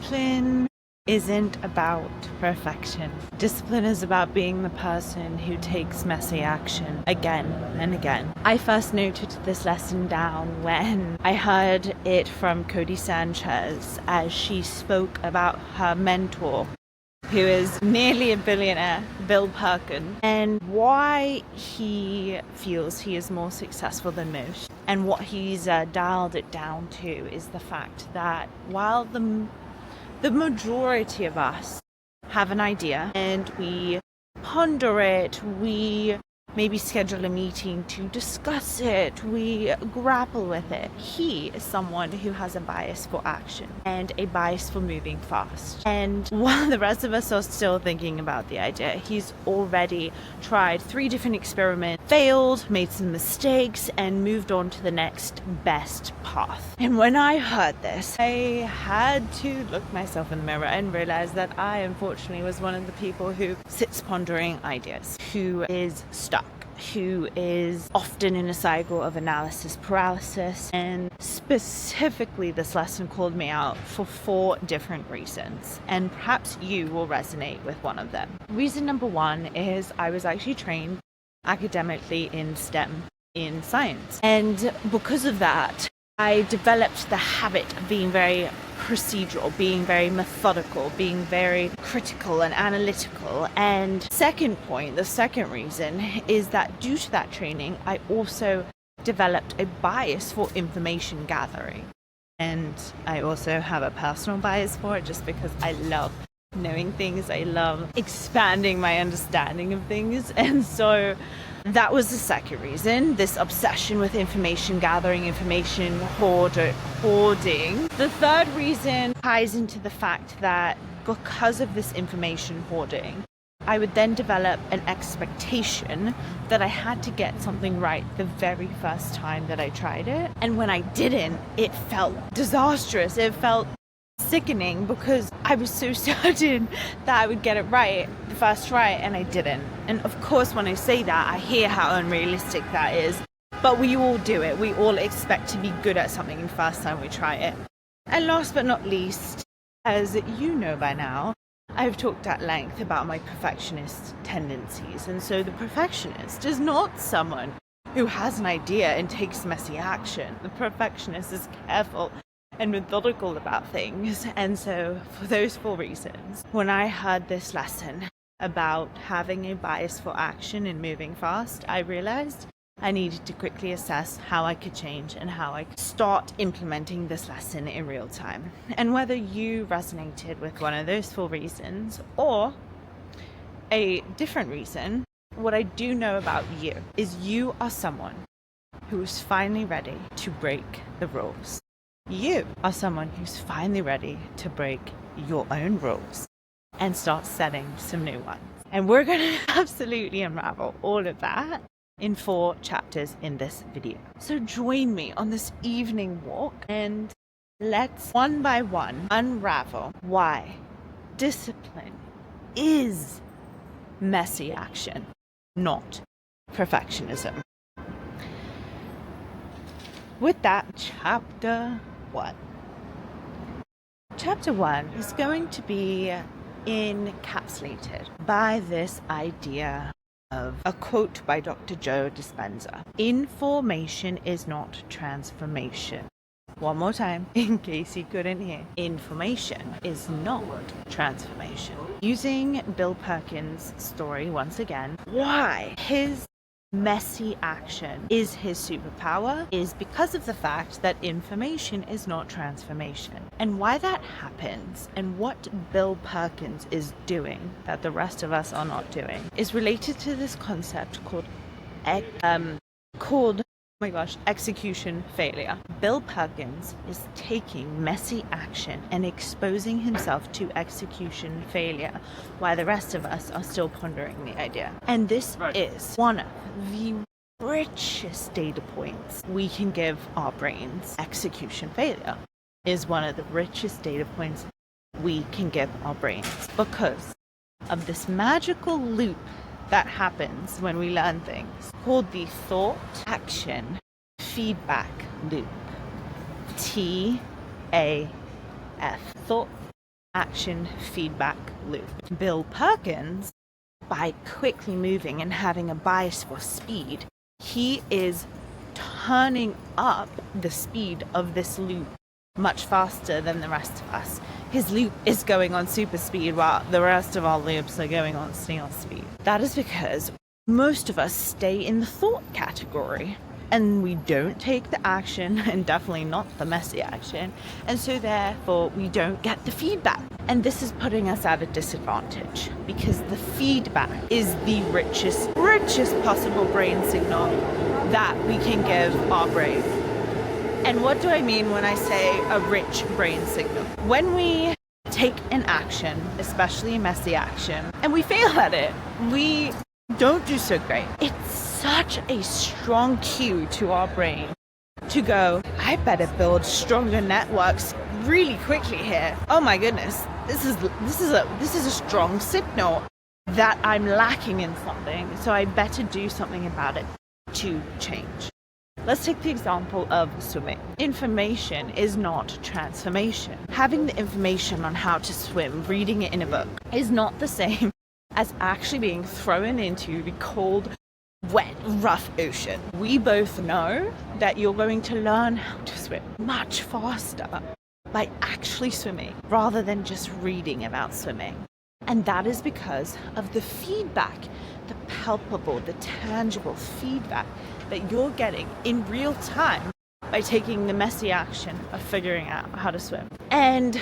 Discipline isn't about perfection. Discipline is about being the person who takes messy action again and again. I first noted this lesson down when I heard it from Cody Sanchez as she spoke about her mentor, who is nearly a billionaire, Bill Perkins, and why he feels he is more successful than most. And what he's dialed it down to is the fact that while the majority of us have an idea and we ponder it, we maybe schedule a meeting to discuss it, we grapple with it. He is someone who has a bias for action and a bias for moving fast. And while the rest of us are still thinking about the idea, he's already tried 3 different experiments, failed, made some mistakes, and moved on to the next best path. And when I heard this, I had to look myself in the mirror and realize that I unfortunately was one of the people who sits pondering ideas, who is stuck, who is often in a cycle of analysis paralysis. And specifically, this lesson called me out for 4 different reasons, and perhaps you will resonate with one of them. Reason number 1 is I was actually trained academically in STEM, in science, and because of that I developed the habit of being very procedural, being very methodical, being very critical and analytical. And the second reason is that due to that training, I also developed a bias for information gathering. And I also have a personal bias for it just because I love knowing things. I love expanding my understanding of things. And so that was the second reason, this obsession with information gathering, information hoarding. The third reason ties into the fact that because of this information hoarding, I would then develop an expectation that I had to get something right the very first time that I tried it. And when I didn't, it felt disastrous. It felt sickening because I was so certain that I would get it right the first try, and I didn't. And of course, when I say that, I hear how unrealistic that is, but we all do it. We all expect to be good at something the first time we try it. And last but not least, as you know by now, I've talked at length about my perfectionist tendencies. And so the perfectionist is not someone who has an idea and takes messy action. The perfectionist is careful and methodical about things. And so for those 4 reasons, when I heard this lesson about having a bias for action and moving fast, I realized I needed to quickly assess how I could change and how I could start implementing this lesson in real time. And whether you resonated with one of those 4 reasons or a different reason, what I do know about you is you are someone who is finally ready to break the rules. You are someone who's finally ready to break your own rules and start setting some new ones. And we're going to absolutely unravel all of that in 4 chapters in this video. So join me on this evening walk and let's one by one unravel why discipline is messy action, not perfectionism. With that, chapter 1. Chapter 1 is going to be encapsulated by this idea of a quote by Dr. Joe Dispenza. Information is not transformation. One more time, in case you couldn't hear. Information is not transformation. Using Bill Perkins' story once again, why his messy action is his superpower is because of the fact that information is not transformation. And why that happens and what Bill Perkins is doing that the rest of us are not doing is related to this concept called execution failure. Bill Perkins is taking messy action and exposing himself to execution failure while the rest of us are still pondering the idea. And this is one of the richest data points we can give our brains. Execution failure is one of the richest data points we can give our brains because of this magical loop that happens when we learn things called the thought action feedback loop. TAF. Thought action feedback loop. Bill Perkins, by quickly moving and having a bias for speed, he is turning up the speed of this loop much faster than the rest of us. His loop is going on super speed while the rest of our loops are going on snail speed. That is because most of us stay in the thought category and we don't take the action, and definitely not the messy action, and so therefore we don't get the feedback. And this is putting us at a disadvantage because the feedback is the richest possible brain signal that we can give our brain. And what do I mean when I say a rich brain signal? When we take an action, especially a messy action, and we fail at it, we don't do so great. It's such a strong cue to our brain to go, I better build stronger networks really quickly here. Oh my goodness, this is a strong signal that I'm lacking in something, so I better do something about it to change. Let's take the example of swimming. Information is not transformation. Having the information on how to swim, reading it in a book, is not the same as actually being thrown into the cold, wet, rough ocean. We both know that you're going to learn how to swim much faster by actually swimming rather than just reading about swimming. And that is because of the feedback, the palpable, the tangible feedback that you're getting in real time by taking the messy action of figuring out how to swim. And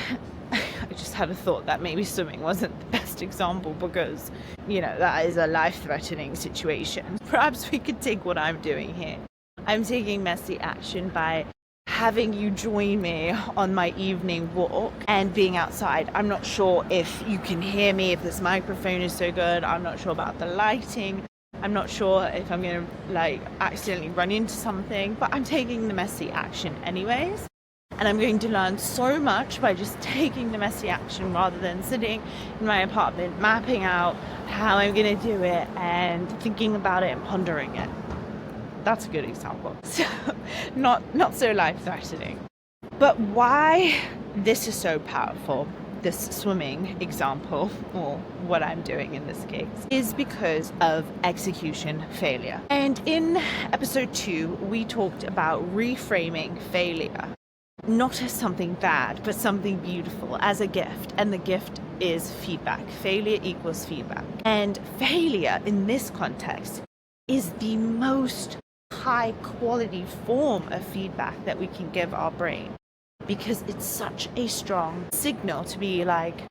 I just had a thought that maybe swimming wasn't the best example because, that is a life-threatening situation. Perhaps we could take what I'm doing here. I'm taking messy action by having you join me on my evening walk and being outside. I'm not sure if you can hear me, if this microphone is so good. I'm not sure about the lighting. I'm not sure if I'm going to accidentally run into something, but I'm taking the messy action anyways. And I'm going to learn so much by just taking the messy action rather than sitting in my apartment, mapping out how I'm going to do it and thinking about it and pondering it. That's a good example. So, not so life-threatening. But why this is so powerful, this swimming example, or what I'm doing in this case, is because of execution failure. And in episode 2, we talked about reframing failure, not as something bad, but something beautiful, as a gift. And the gift is feedback. Failure equals feedback. And failure in this context is the most high quality form of feedback that we can give our brain, because it's such a strong signal to be like,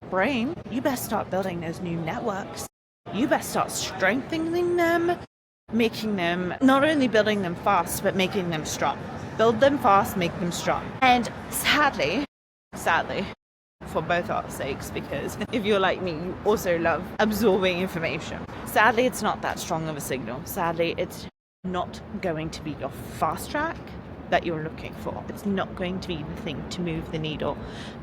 brain, you best start building those new networks. You best start strengthening them, making them, not only building them fast, but making them strong. Build them fast, make them strong. And sadly, for both our sakes, because if you're like me, you also love absorbing information. Sadly, it's not that strong of a signal. Sadly, it's not going to be your fast track that you're looking for. It's not going to be the thing to move the needle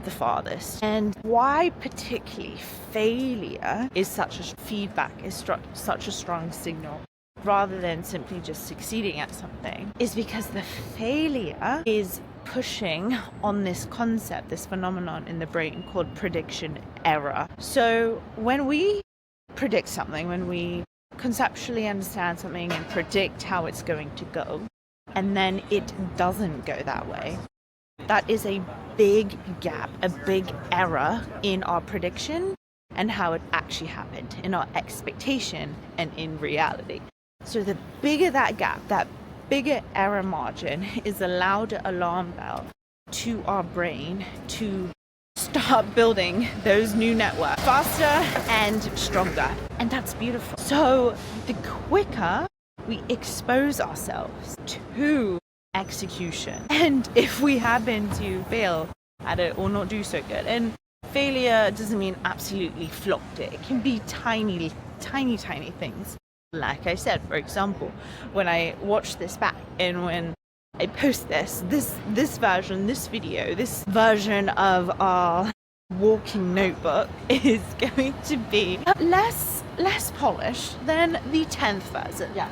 the farthest. And why particularly failure is such a feedback, is such a strong signal, rather than simply just succeeding at something, is because the failure is pushing on this concept, this phenomenon in the brain called prediction error. So when we predict something, when we conceptually understand something and predict how it's going to go, and then it doesn't go that way, that is a big gap, a big error in our prediction and how it actually happened, in our expectation and in reality. So the bigger that gap, that bigger error margin, is a louder alarm bell to our brain to start building those new networks faster and stronger. And that's beautiful. So the quicker we expose ourselves to execution, and if we happen to fail at it or not do so good, and failure doesn't mean absolutely flopped it can be tiny things. Like I said, for example, when I watch this back and when I post this version, this video, this version of our walking notebook is going to be less polished than the 10th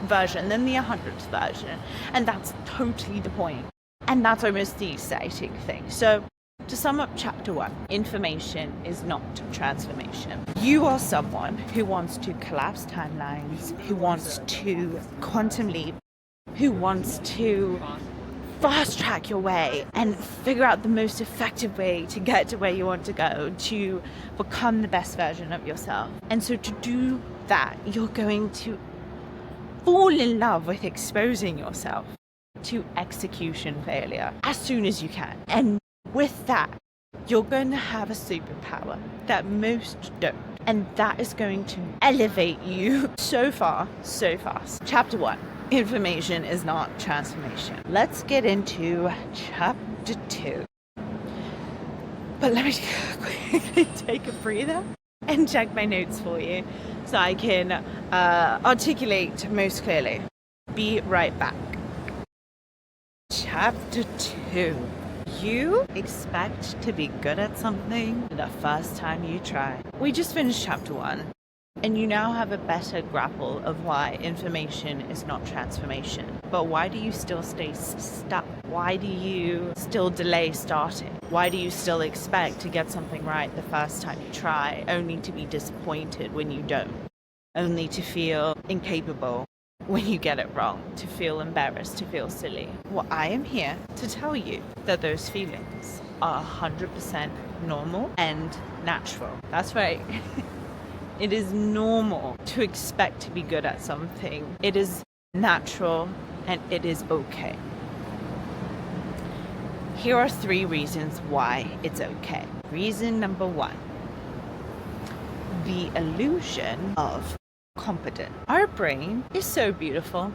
version, than the 100th version. And that's totally the point. And that's almost the exciting thing. So To sum up chapter 1, information is not transformation. You are someone who wants to collapse timelines, who wants to quantum leap, who wants to fast track your way and figure out the most effective way to get to where you want to go, to become the best version of yourself. And so to do that, you're going to fall in love with exposing yourself to execution failure as soon as you can. And with that, you're going to have a superpower that most don't. And that is going to elevate you so far, so fast. Chapter 1. Information is not transformation. Let's get into chapter 2. But let me quickly take a breather and check my notes for you so I can articulate most clearly. Be right back. Chapter 2. You expect to be good at something the first time you try. We just finished chapter 1. And you now have a better grapple of why information is not transformation. But why do you still stay stuck? Why do you still delay starting? Why do you still expect to get something right the first time you try, only to be disappointed when you don't? Only to feel incapable when you get it wrong, to feel embarrassed, to feel silly? Well, I am here to tell you that those feelings are 100% normal and natural. That's right. It is normal to expect to be good at something. It is natural and it is okay. Here are 3 reasons why it's okay. Reason number 1, the illusion of competence. Our brain is so beautiful.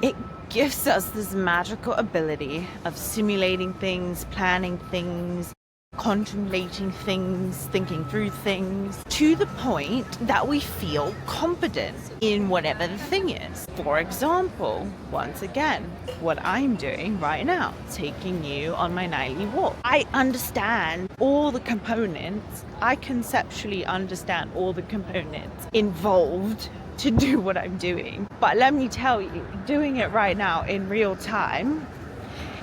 It gives us this magical ability of simulating things, planning things, contemplating things, thinking through things, to the point that we feel confident in whatever the thing is. For example, once again, what I'm doing right now, taking you on my nightly walk. I understand all the components. I conceptually understand all the components involved to do what I'm doing. But let me tell you, doing it right now in real time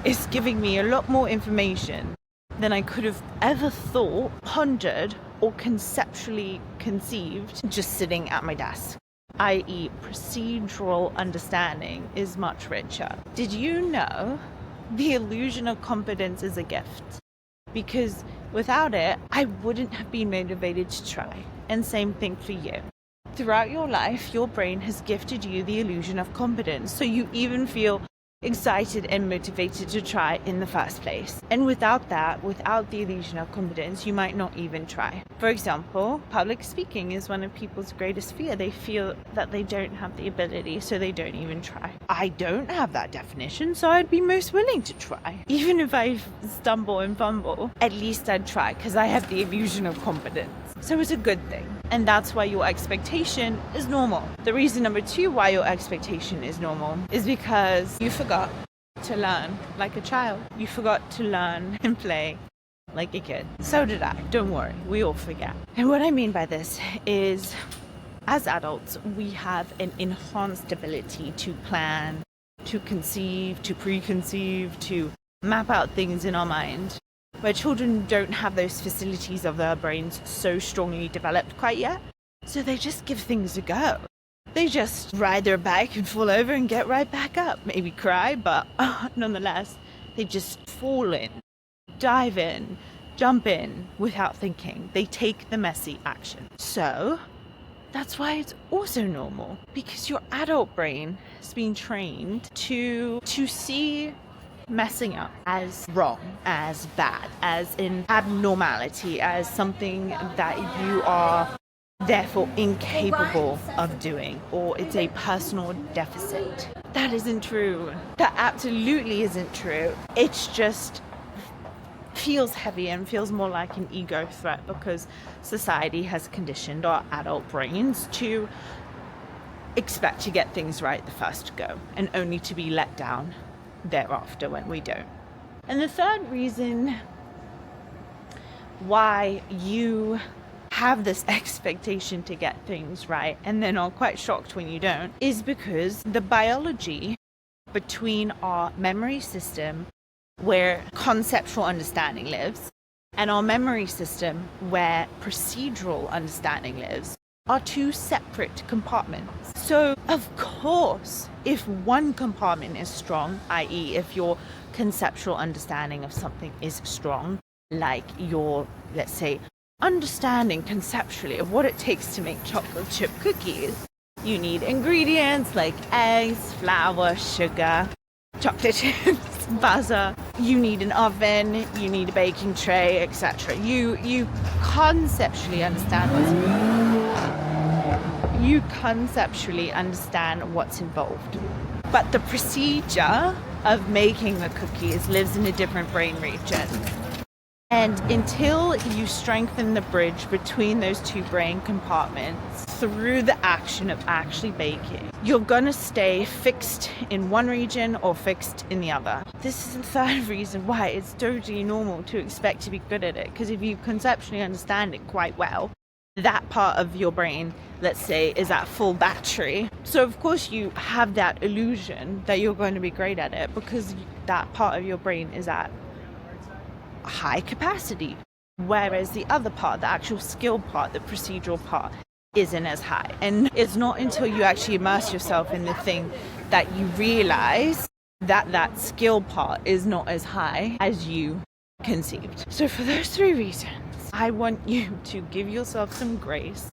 is giving me a lot more information than I could have ever thought, pondered, or conceptually conceived just sitting at my desk. I.e., procedural understanding is much richer. Did you know the illusion of competence is a gift? Because without it, I wouldn't have been motivated to try. And same thing for you. Throughout your life, your brain has gifted you the illusion of competence, so you even feel excited and motivated to try in the first place. And without that, without the illusion of competence, you might not even try. For example, public speaking is one of people's greatest fear. They feel that they don't have the ability, so they don't even try. I don't have that definition, so I'd be most willing to try. Even if I stumble and fumble, at least I'd try, because I have the illusion of competence. So it's a good thing. And that's why your expectation is normal. The reason number 2 why your expectation is normal is because you forgot to learn like a child. You forgot to learn and play like a kid. So did I. Don't worry, we all forget. And what I mean by this is, as adults, we have an enhanced ability to plan, to conceive, to preconceive, to map out things in our mind, where children don't have those facilities of their brains so strongly developed quite yet. So they just give things a go. They just ride their bike and fall over and get right back up. Maybe cry, but nonetheless, they just fall in, dive in, jump in without thinking. They take the messy action. So that's why it's also normal, because your adult brain has been trained to see messing up as wrong, as bad, as an abnormality, as something that you are therefore incapable of doing, or it's a personal deficit. That isn't true. That absolutely isn't true. It's just feels heavy and feels more like an ego threat, because society has conditioned our adult brains to expect to get things right the first go, and only to be let down thereafter when we don't. And the third reason why you have this expectation to get things right and then are quite shocked when you don't is because the biology between our memory system where conceptual understanding lives, and our memory system, where procedural understanding lives, are two separate compartments. So, of course, if one compartment is strong, i.e. if your conceptual understanding of something is strong, like your, let's say, understanding conceptually of what it takes to make chocolate chip cookies, you need ingredients like eggs, flour, sugar, chocolate chips, butter. You need an oven, you need a baking tray, etc. You conceptually understand what's involved. But the procedure of making the cookies lives in a different brain region. And until you strengthen the bridge between those two brain compartments through the action of actually baking, you're gonna stay fixed in one region or fixed in the other. This is the third reason why it's totally normal to expect to be good at it, because if you conceptually understand it quite well, that part of your brain, let's say, is at full battery. So of course you have that illusion that you're going to be great at it because that part of your brain is at high capacity, whereas the other part, the actual skill part, the procedural part, isn't as high. And it's not until you actually immerse yourself in the thing that you realize that that skill part is not as high as you conceived. So for those three reasons, I want you to give yourself some grace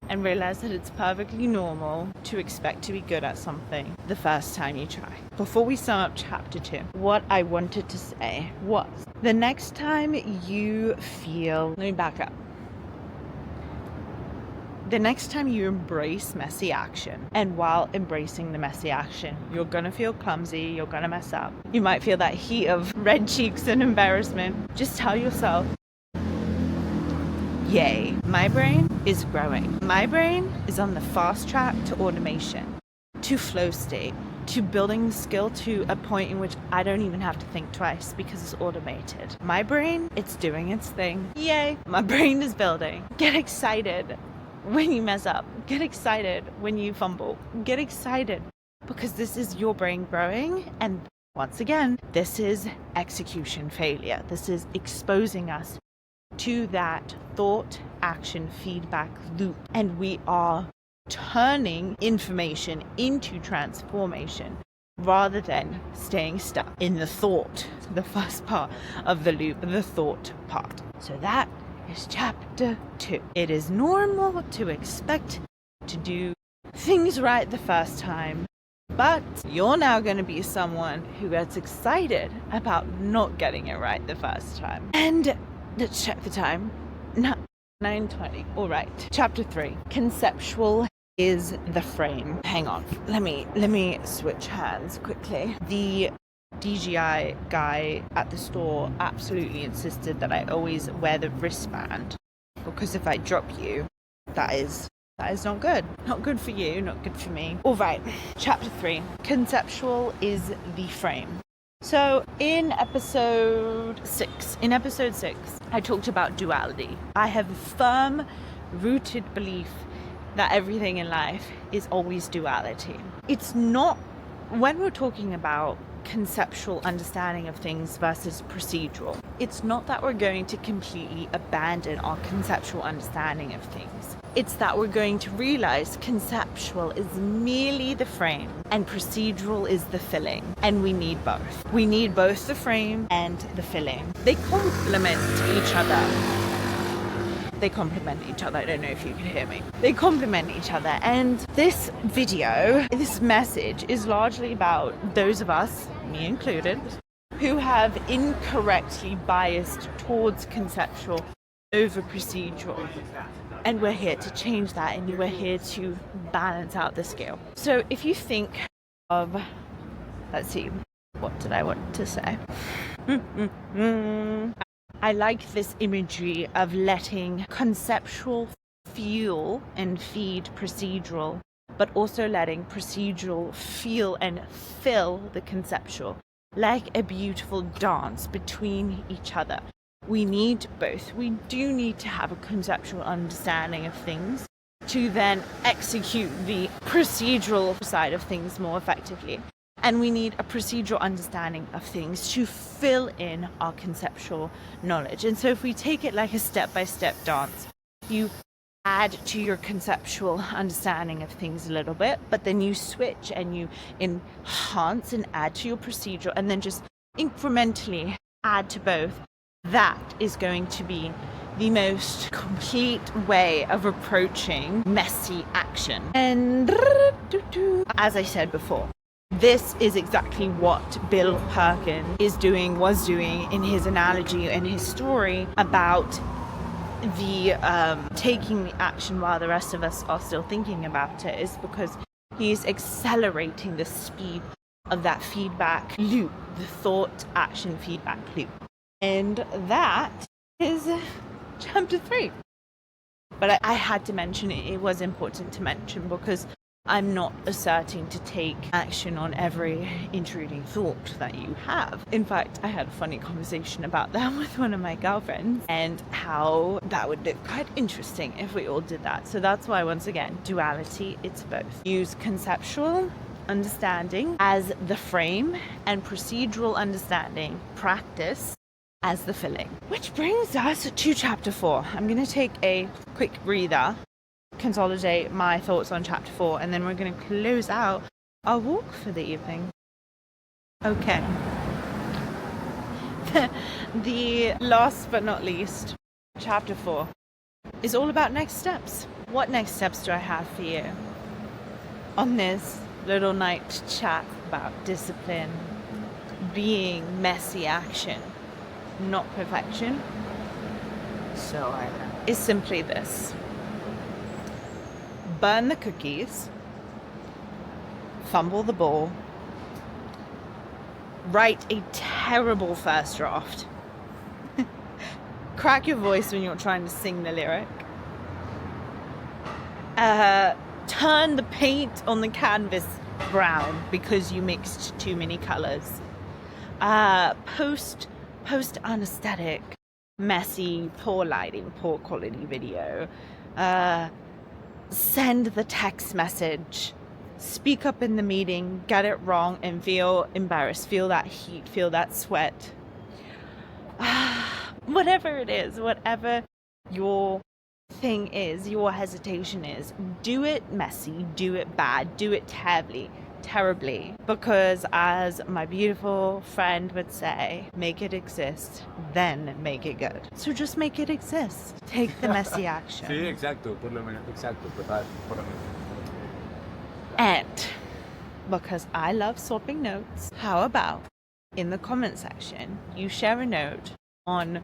and realize that it's perfectly normal to expect to be good at something the first time you try. Before we sum up chapter 2, what I wanted to say was, the next time you feel, let me back up. The next time you embrace messy action, and while embracing the messy action, you're gonna feel clumsy, you're gonna mess up. You might feel that heat of red cheeks and embarrassment. Just tell yourself, yay, my brain is growing. My brain is on the fast track to automation, to flow state, to building the skill to a point in which I don't even have to think twice because it's automated. My brain, it's doing its thing. Yay, my brain is building. Get excited when you mess up. Get excited when you fumble. Get excited because this is your brain growing, and once again, this is execution failure. This is exposing us to that thought, action, feedback loop. And we are turning information into transformation rather than staying stuck in the thought, the first part of the loop, the thought part. So that is chapter 2. It is normal to expect to do things right the first time, but you're now going to be someone who gets excited about not getting it right the first time. And let's check the time. 9:20. All right. Chapter 3. Conceptual is the frame. Hang on. Let me switch hands quickly. The DJI guy at the store absolutely insisted that I always wear the wristband, because if I drop you, that is not good. Not good for you, not good for me. All right. Chapter 3. Conceptual is the frame. So in episode 6, I talked about duality. I have a firm rooted belief that everything in life is always duality. It's not, when we're talking about conceptual understanding of things versus procedural, it's not that we're going to completely abandon our conceptual understanding of things. It's that we're going to realize conceptual is merely the frame and procedural is the filling. And we need both. We need both the frame and the filling. They complement each other. I don't know if you can hear me. They complement each other. And this video, this message is largely about those of us, me included, who have incorrectly biased towards conceptual over procedural. And we're here to change that, and we're here to balance out the scale. So if you think of, let's see, what did I want to say? I like this imagery of letting conceptual fuel and feed procedural, but also letting procedural feel and fill the conceptual, like a beautiful dance between each other. We need both. We do need to have a conceptual understanding of things to then execute the procedural side of things more effectively. And we need a procedural understanding of things to fill in our conceptual knowledge. And so if we take it like a step-by-step dance, you add to your conceptual understanding of things a little bit, but then you switch and you enhance and add to your procedural, and then just incrementally add to both. That is going to be the most complete way of approaching messy action. And as I said before, this is exactly what Bill Perkins was doing in his analogy and his story about the taking the action while the rest of us are still thinking about it, is because he's accelerating the speed of that feedback loop, the thought action feedback loop. And that is chapter 3. But I had to mention it. It was important to mention because I'm not asserting to take action on every intruding thought that you have. In fact, I had a funny conversation about that with one of my girlfriends and how that would look quite interesting if we all did that. So that's why, once again, duality, it's both. Use conceptual understanding as the frame and procedural understanding, practice, as the filling. Which brings us to chapter 4. I'm going to take a quick breather, consolidate my thoughts on chapter 4, and then we're going to close out our walk for the evening. Okay. The last but not least, chapter 4 is all about next steps. What next steps do I have for you on this little night chat about discipline being messy action, not perfection? So I know. Is simply this: burn the cookies, fumble the ball, write a terrible first draft, crack your voice when you're trying to sing the lyric, turn the paint on the canvas brown because you mixed too many colors, post unesthetic, messy, poor lighting, poor quality video, send the text message, speak up in the meeting, get it wrong and feel embarrassed, feel that heat, feel that sweat. Whatever it is, whatever your thing is, your hesitation is, do it messy, do it bad, do it terribly, because as my beautiful friend would say, make it exist, then make it good. So just make it exist. Take the messy action. Sí, exacto, por lo menos, exacto, total, por lo menos. And because I love swapping notes, how about in the comment section you share a note on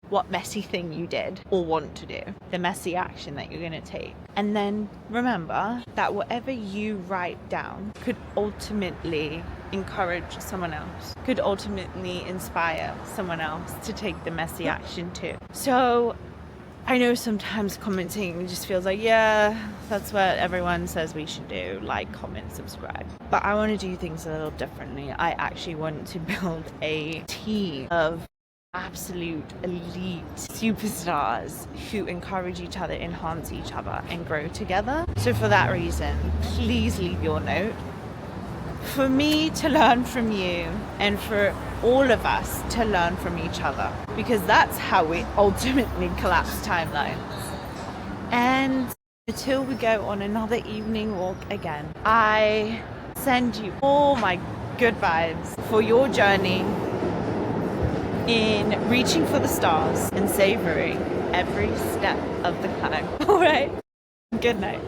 what messy thing you did or want to do, the messy action that you're going to take. And then remember that whatever you write down could ultimately encourage someone else, could ultimately inspire someone else to take the messy action too. So I know sometimes commenting just feels like, yeah, that's what everyone says we should do, like, comment, subscribe. But I want to do things a little differently. I actually want to build a team of absolute elite superstars who encourage each other, enhance each other, and grow together. So for that reason, please leave your note for me to learn from you and for all of us to learn from each other, because that's how we ultimately collapse timelines. And until we go on another evening walk again, I send you all my good vibes for your journey in reaching for the stars and savoring every step of the climb. All right, good night.